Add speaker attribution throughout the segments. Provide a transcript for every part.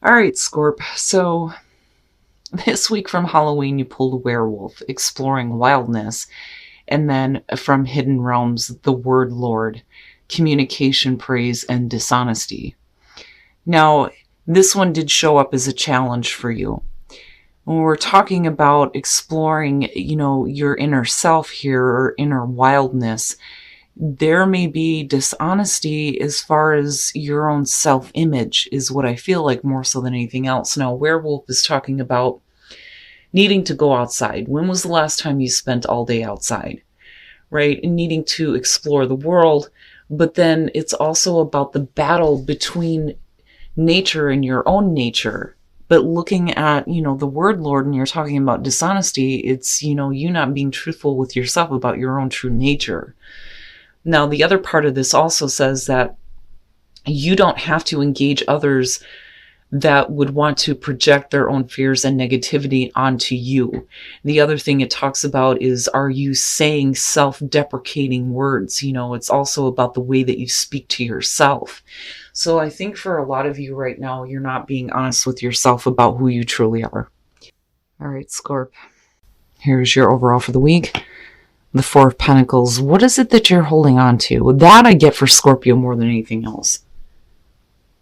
Speaker 1: All right, Scorp. So this week from Halloween, you pulled a werewolf, exploring wildness, and then from Hidden Realms, the word Lord, communication, praise, and dishonesty. Now, this one did show up as a challenge for you. When we're talking about exploring, your inner self here or inner wildness, there may be dishonesty as far as your own self-image is what I feel like more so than anything else. Now, werewolf is talking about needing to go outside. When was the last time you spent all day outside, right? And needing to explore the world. But then it's also about the battle between nature and your own nature. But looking at, the word Lord, and you're talking about dishonesty, it's, you not being truthful with yourself about your own true nature. Now, the other part of this also says that you don't have to engage others that would want to project their own fears and negativity onto you. The other thing it talks about is, are you saying self-deprecating words? It's also about the way that you speak to yourself. So I think for a lot of you right now, you're not being honest with yourself about who you truly are. All right, Scorp. Here's your overall for the week. The Four of Pentacles. What is it that you're holding on to? That I get for Scorpio more than anything else.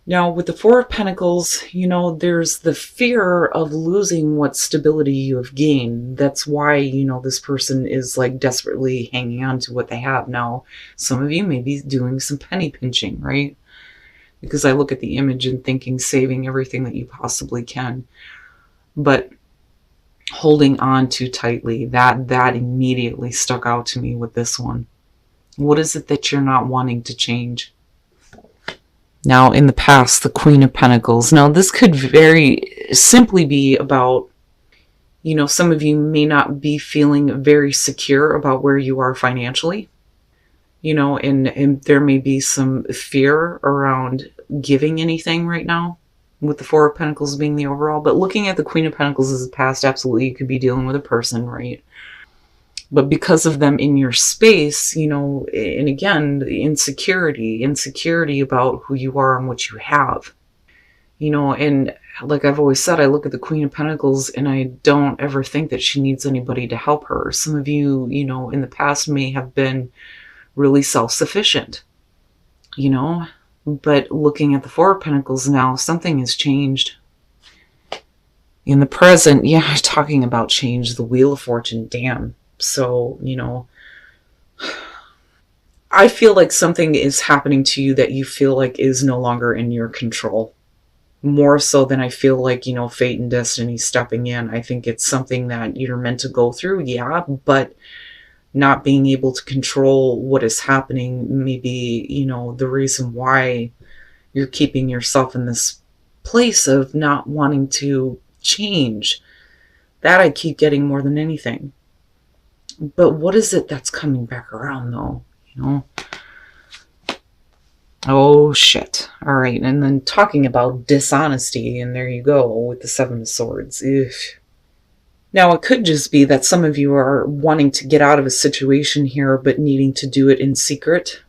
Speaker 1: Now, with the Four of Pentacles, there's the fear of losing what stability you have gained. That's why, this person is like desperately hanging on to what they have. Now, some of you may be doing some penny pinching, right? Because I look at the image and thinking saving everything that you possibly can. But holding on too tightly, that immediately stuck out to me with this one. What is it that you're not wanting to change? Now, in the past, the Queen of Pentacles. Now, this could very simply be about, some of you may not be feeling very secure about where you are financially, and there may be some fear around giving anything right now, with the Four of Pentacles being the overall. But looking at the Queen of Pentacles as the past, absolutely, you could be dealing with a person, right? But because of them in your space, and again, the insecurity about who you are and what you have, and like I've always said, I look at the Queen of Pentacles and I don't ever think that she needs anybody to help her. Some of you, in the past may have been really self-sufficient, but looking at the Four of Pentacles now, something has changed. In the present, talking about change, the Wheel of Fortune, damn. So, I feel like something is happening to you that you feel like is no longer in your control. More so than I feel like, fate and destiny stepping in. I think it's something that you're meant to go through, but not being able to control what is happening may be, the reason why you're keeping yourself in this place of not wanting to change. That I keep getting more than anything. But what is it that's coming back around, though? Oh, shit. All right. And then talking about dishonesty, and there you go with the Seven of Swords. Ugh. Now, it could just be that some of you are wanting to get out of a situation here, but needing to do it in secret.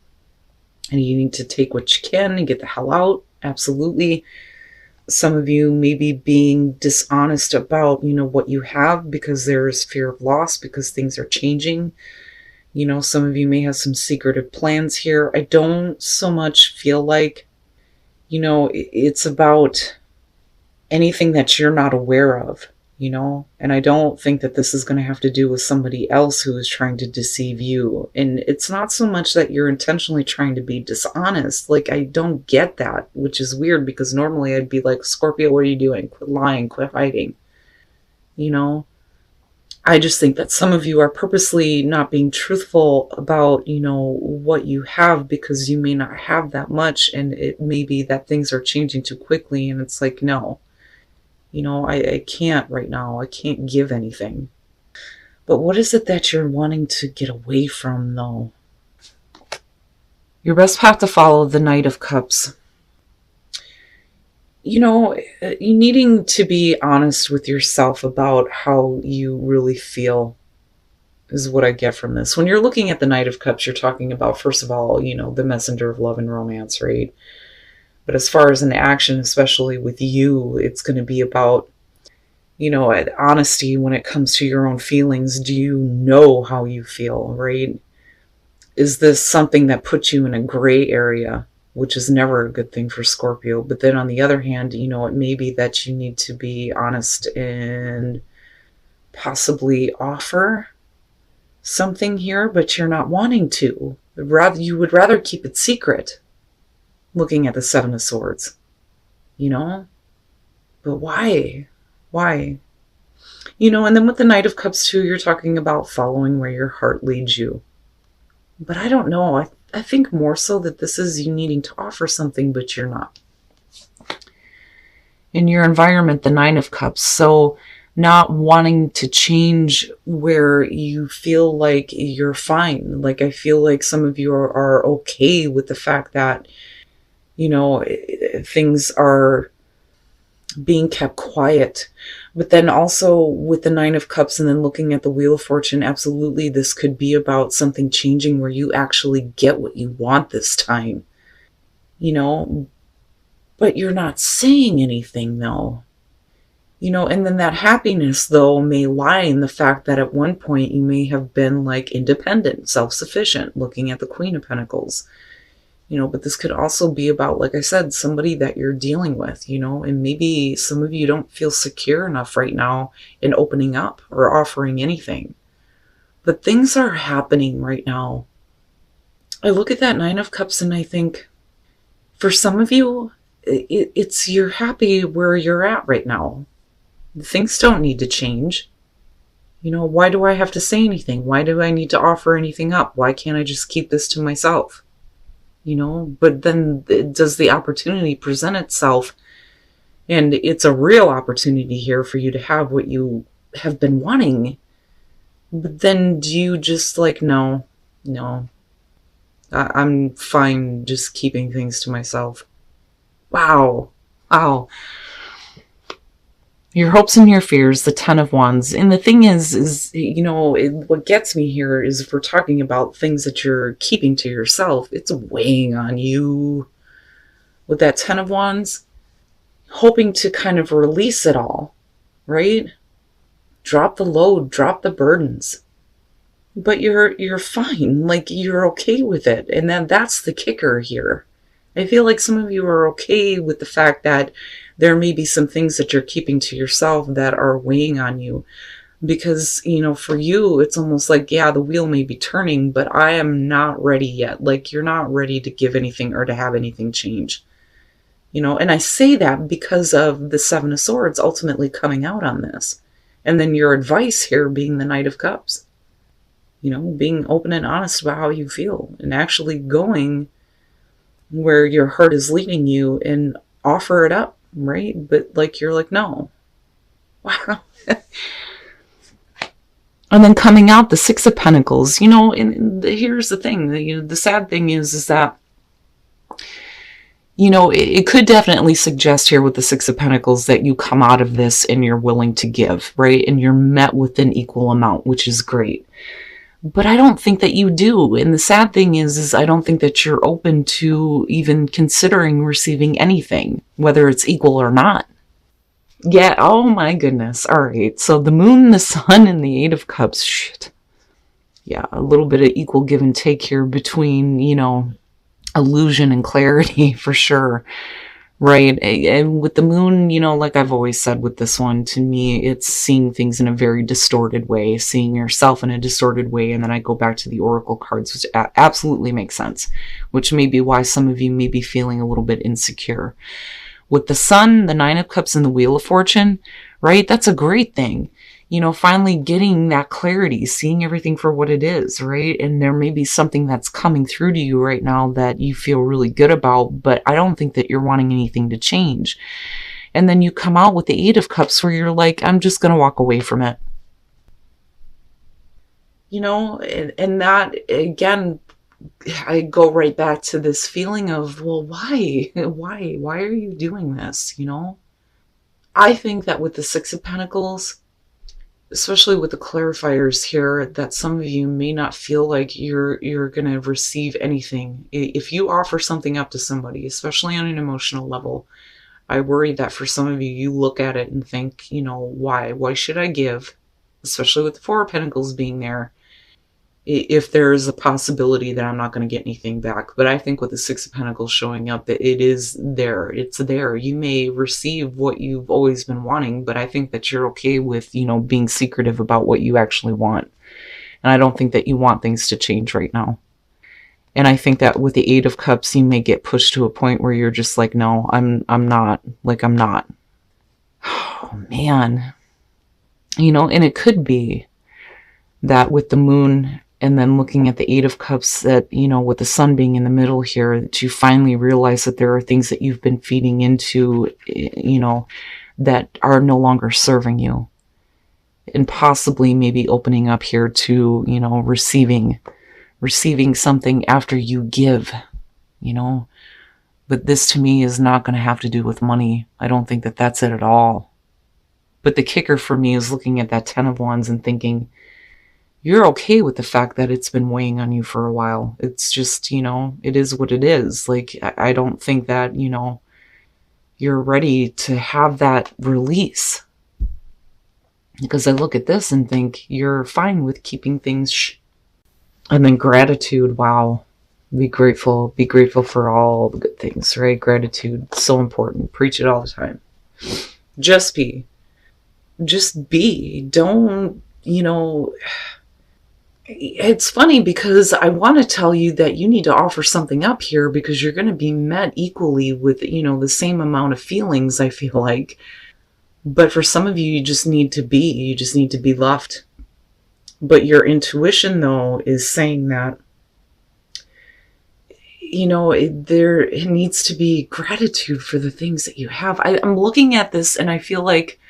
Speaker 1: And you need to take what you can and get the hell out. Absolutely. Some of you may be being dishonest about, what you have because there is fear of loss because things are changing. Some of you may have some secretive plans here. I don't so much feel like, it's about anything that you're not aware of, and I don't think that this is going to have to do with somebody else who is trying to deceive you. And it's not so much that you're intentionally trying to be dishonest. Like, I don't get that, which is weird because normally I'd be like, Scorpio, what are you doing? Quit lying, quit hiding. I just think that some of you are purposely not being truthful about, what you have because you may not have that much. And it may be that things are changing too quickly. And it's like, no. I can't right now. I can't give anything. But what is it that you're wanting to get away from, though? Your best path to follow, the Knight of Cups. You needing to be honest with yourself about how you really feel is what I get from this. When you're looking at the Knight of Cups, you're talking about, first of all, the messenger of love and romance, right? But as far as an action, especially with you, it's going to be about, honesty when it comes to your own feelings. Do you know how you feel, right? Is this something that puts you in a gray area, which is never a good thing for Scorpio? But then on the other hand, it may be that you need to be honest and possibly offer something here, but you're not wanting to. You would rather keep it secret, looking at the Seven of Swords, But why? Why? And then with the Knight of Cups too, you're talking about following where your heart leads you. But I don't know. I think more so that this is you needing to offer something, but you're not. In your environment, the Nine of Cups. So not wanting to change where you feel like you're fine. Like I feel like some of you are okay with the fact that, things are being kept quiet. But then also with the Nine of Cups and then looking at the Wheel of Fortune, absolutely this could be about something changing where you actually get what you want this time, but you're not saying anything though, and then that happiness though may lie in the fact that at one point you may have been like independent, self-sufficient, looking at the Queen of Pentacles. But this could also be about, like I said, somebody that you're dealing with, and maybe some of you don't feel secure enough right now in opening up or offering anything. But things are happening right now. I look at that Nine of Cups and I think, for some of you, it's you're happy where you're at right now. Things don't need to change. Why do I have to say anything? Why do I need to offer anything up? Why can't I just keep this to myself? But then does the opportunity present itself, and it's a real opportunity here for you to have what you have been wanting, but then do you just like, no, I'm fine just keeping things to myself? Wow. Your hopes and your fears, the Ten of Wands. And the thing is what gets me here is if we're talking about things that you're keeping to yourself, it's weighing on you. With that Ten of Wands, hoping to kind of release it all, right? Drop the load, drop the burdens. But you're fine, like you're okay with it. And then that's the kicker here. I feel like some of you are okay with the fact that there may be some things that you're keeping to yourself that are weighing on you. Because, for you, it's almost like, yeah, the wheel may be turning, but I am not ready yet. Like, you're not ready to give anything or to have anything change. And I say that because of the Seven of Swords ultimately coming out on this. And then your advice here being the Knight of Cups. Being open and honest about how you feel and actually going where your heart is leading you and offer it up, right? But like, you're like, no. Wow. And then coming out the Six of Pentacles, and here's the thing, the sad thing is that, it could definitely suggest here with the Six of Pentacles that you come out of this and you're willing to give, right? And you're met with an equal amount, which is great. But I don't think that you do. And the sad thing is I don't think that you're open to even considering receiving anything, whether it's equal or not. Yeah, oh my goodness. All right, so the Moon, the Sun, and the Eight of Cups. Shit. Yeah, a little bit of equal give and take here between, illusion and clarity for sure. Right. And with the Moon, like I've always said with this one, to me, it's seeing things in a very distorted way, seeing yourself in a distorted way. And then I go back to the Oracle cards, which absolutely makes sense, which may be why some of you may be feeling a little bit insecure. With the Sun, the Nine of Cups, and the Wheel of Fortune, right? That's a great thing. Finally getting that clarity, seeing everything for what it is, right? And there may be something that's coming through to you right now that you feel really good about, but I don't think that you're wanting anything to change. And then you come out with the Eight of Cups where you're like, I'm just going to walk away from it. And that, again, I go right back to this feeling of, well, why? Why are you doing this? I think that with the Six of Pentacles, especially with the clarifiers here, that some of you may not feel like you're going to receive anything. If you offer something up to somebody, especially on an emotional level, I worry that for some of you, you look at it and think, you know, why? Why should I give? Especially with the Four of Pentacles being there, if there's a possibility that I'm not going to get anything back. But I think with the Six of Pentacles showing up, that it is there. It's there. You may receive what you've always been wanting, but I think that you're okay with, you know, being secretive about what you actually want. And I don't think that you want things to change right now. And I think that with the Eight of Cups, you may get pushed to a point where you're just like, no, I'm not. Like, I'm not. Oh, man. You know, and it could be that with the moon and then looking at the Eight of Cups, that, you know, with the sun being in the middle here, that you finally realize that there are things that you've been feeding into, you know, that are no longer serving you. And possibly maybe opening up here to, you know, receiving something after you give, you know. But this to me is not going to have to do with money. I don't think that that's it at all. But the kicker for me is looking at that Ten of Wands and thinking, you're okay with the fact that it's been weighing on you for a while. It's just, you know, it is what it is. Like, I don't think that, you know, you're ready to have that release. Because I look at this and think you're fine with keeping things and then gratitude, wow. Be grateful for all the good things, right? Gratitude, so important. Preach it all the time. Just be. Don't, you know, it's funny because I want to tell you that you need to offer something up here because you're going to be met equally with, you know, the same amount of feelings, I feel like. But for some of you, you just need to be left. But your intuition, though, is saying that, you know, it needs to be gratitude for the things that you have. I'm looking at this and I feel like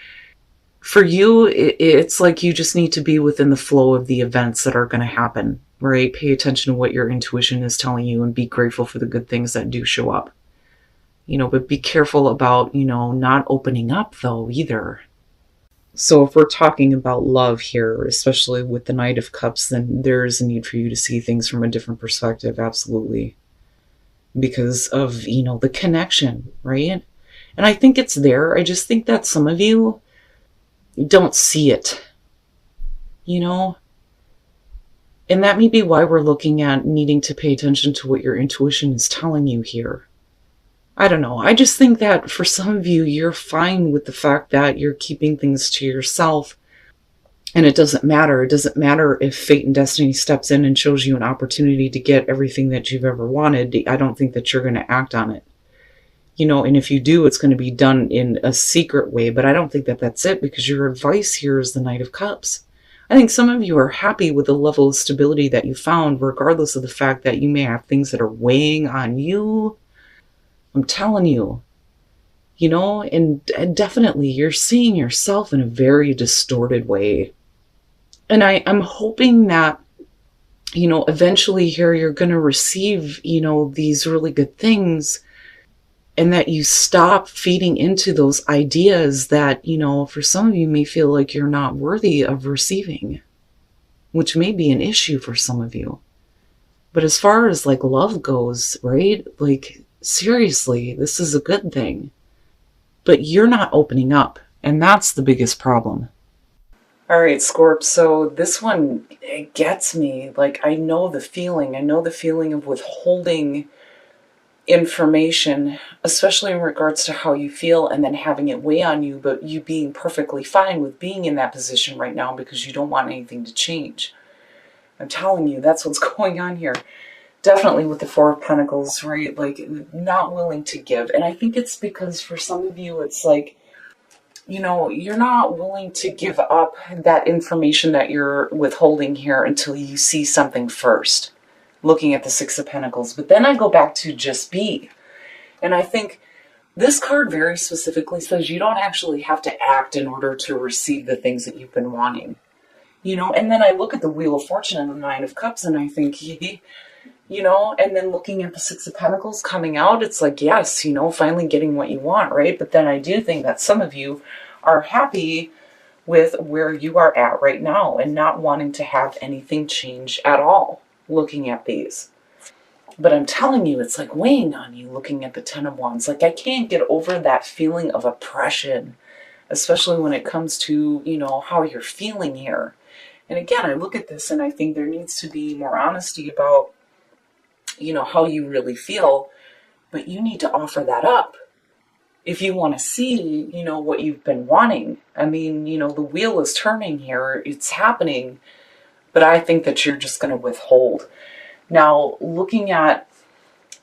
Speaker 1: for you, it's like you just need to be within the flow of the events that are going to happen, right? Pay attention to what your intuition is telling you and be grateful for the good things that do show up. You know, but be careful about, you know, not opening up, though, either. So if we're talking about love here, especially with the Knight of Cups, then there is a need for you to see things from a different perspective, absolutely. Because of, you know, the connection, right? And I think it's there. I just think that some of you don't see it, you know? And that may be why we're looking at needing to pay attention to what your intuition is telling you here. I don't know. I just think that for some of you, you're fine with the fact that you're keeping things to yourself. And it doesn't matter. It doesn't matter if fate and destiny steps in and shows you an opportunity to get everything that you've ever wanted. I don't think that you're going to act on it. You know, and if you do, it's going to be done in a secret way. But I don't think that that's it, because your advice here is the Knight of Cups. I think some of you are happy with the level of stability that you found, regardless of the fact that you may have things that are weighing on you. I'm telling you, you know, and definitely you're seeing yourself in a very distorted way. And I'm hoping that, you know, eventually here you're going to receive, you know, these really good things, and that you stop feeding into those ideas that, you know, for some of you may feel like you're not worthy of receiving, which may be an issue for some of you. But as far as like love goes, right? Like, seriously, this is a good thing. But you're not opening up, and that's the biggest problem. All right, Scorp, so this one, it gets me. Like, I know the feeling. I know the feeling of withholding information, especially in regards to how you feel, and then having it weigh on you, but you being perfectly fine with being in that position right now because you don't want anything to change. I'm telling you, that's what's going on here. Definitely with the Four of Pentacles, right? Like, not willing to give. And I think it's because for some of you, it's like, you know, you're not willing to give up that information that you're withholding here until you see something first. Looking at the Six of Pentacles. But then I go back to just be. And I think this card very specifically says you don't actually have to act in order to receive the things that you've been wanting. You know, and then I look at the Wheel of Fortune and the Nine of Cups and I think, you know, and then looking at the Six of Pentacles coming out, it's like, yes, you know, finally getting what you want, right? But then I do think that some of you are happy with where you are at right now and not wanting to have anything change at all looking at these. But I'm telling you, it's like weighing on you looking at the Ten of Wands. Like, I can't get over that feeling of oppression, especially when it comes to, how you're feeling here. And again, I look at this and I think there needs to be more honesty about, how you really feel, but you need to offer that up. If you want to see, what you've been wanting. I mean, the wheel is turning here, it's happening, but I think that you're just going to withhold. Now, looking at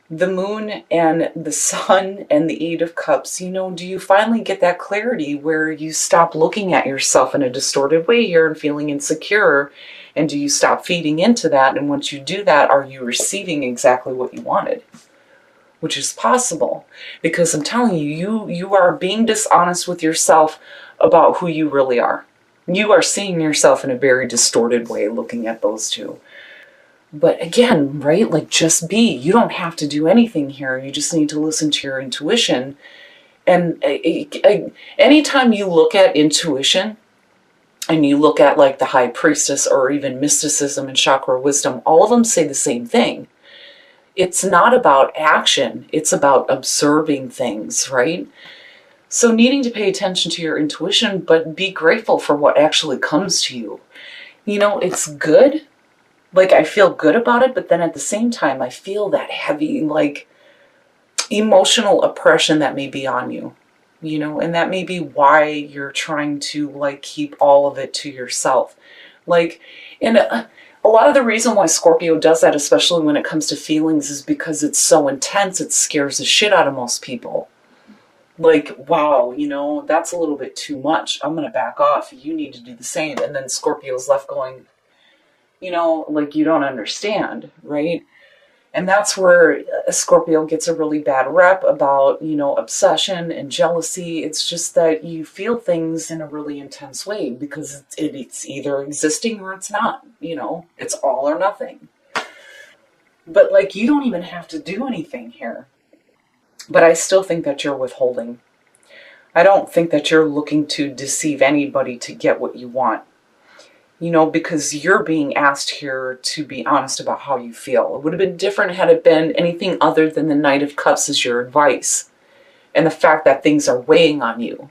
Speaker 1: the moon and the sun and the Eight of Cups, do you finally get that clarity where you stop looking at yourself in a distorted way here and feeling insecure? And do you stop feeding into that? And once you do that, are you receiving exactly what you wanted? Which is possible, because I'm telling you, you are being dishonest with yourself about who you really are. You are seeing yourself in a very distorted way looking at those two. But again, right, like, just be. You don't have to do anything here. You just need to listen to your intuition. And anytime you look at intuition and you look at like the High Priestess or even mysticism and chakra wisdom, all of them say the same thing. It's not about action. It's about observing things, right? So needing to pay attention to your intuition, but be grateful for what actually comes to you. It's good. Like, I feel good about it, but then at the same time, I feel that heavy, like, emotional oppression that may be on you, and that may be why you're trying to, like, keep all of it to yourself. Like, and a lot of the reason why Scorpio does that, especially when it comes to feelings, is because it's so intense, it scares the shit out of most people. Like, wow, that's a little bit too much. I'm going to back off. You need to do the same. And then Scorpio's left going, like, you don't understand, right? And that's where a Scorpio gets a really bad rep about, obsession and jealousy. It's just that you feel things in a really intense way because it's either existing or it's not, it's all or nothing. But, like, you don't even have to do anything here. But I still think that you're withholding. I don't think that you're looking to deceive anybody to get what you want. Because you're being asked here to be honest about how you feel. It would have been different had it been anything other than the Knight of Cups as your advice. And the fact that things are weighing on you.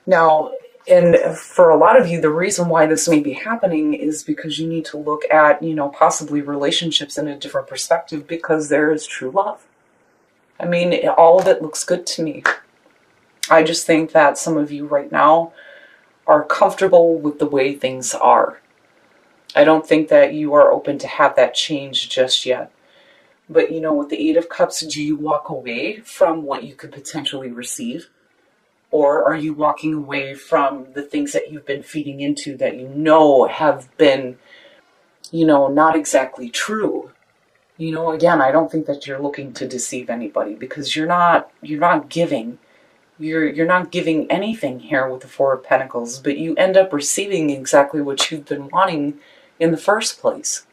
Speaker 1: Now, and for a lot of you, the reason why this may be happening is because you need to look at, possibly relationships in a different perspective, because there is true love. I mean, all of it looks good to me. I just think that some of you right now are comfortable with the way things are. I don't think that you are open to have that change just yet. But, with the Eight of Cups, do you walk away from what you could potentially receive? Or are you walking away from the things that you've been feeding into that have been, not exactly true? Again, I don't think that you're looking to deceive anybody, because you're not giving. You're not giving anything here with the Four of Pentacles, but you end up receiving exactly what you've been wanting in the first place.